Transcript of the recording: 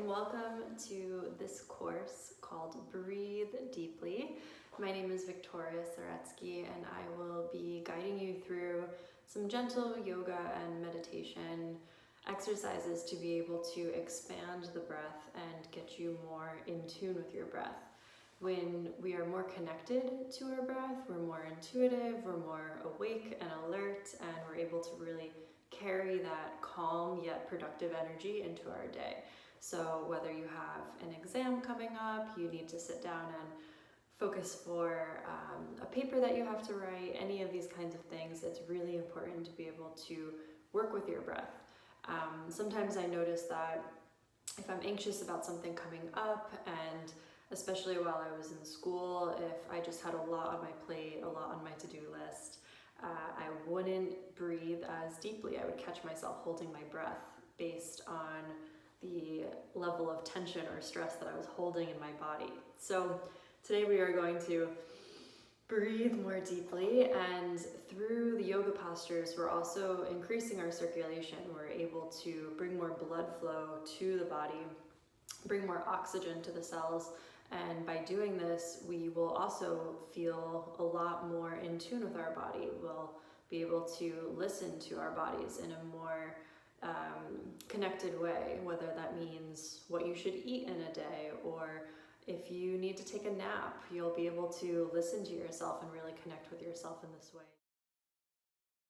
welcome to this course called Breathe Deeply. My name is Victoria Saretzky and I will be guiding you through some gentle yoga and meditation exercises to be able to expand the breath and get you more in tune with your breath. When we are more connected to our breath, we're more intuitive, we're more awake and alert, and we're able to really carry that calm yet productive energy into our day. So whether you have an exam coming up, you need to sit down and focus for a paper that you have to write, any of these kinds of things, it's really important to be able to work with your breath. Sometimes I notice that if I'm anxious about something coming up, and especially while I was in school, if I just had a lot on my plate, a lot on my to-do list, I wouldn't breathe as deeply. I would catch myself holding my breath based on the level of tension or stress that I was holding in my body. So today we are going to breathe more deeply, and through the yoga postures we're also increasing our circulation. We're able to bring more blood flow to the body, bring more oxygen to the cells, and by doing this we will also feel a lot more in tune with our body. We'll be able to listen to our bodies in a more connected way, whether that means what you should eat in a day, or if you need to take a nap, you'll be able to listen to yourself and really connect with yourself in this way.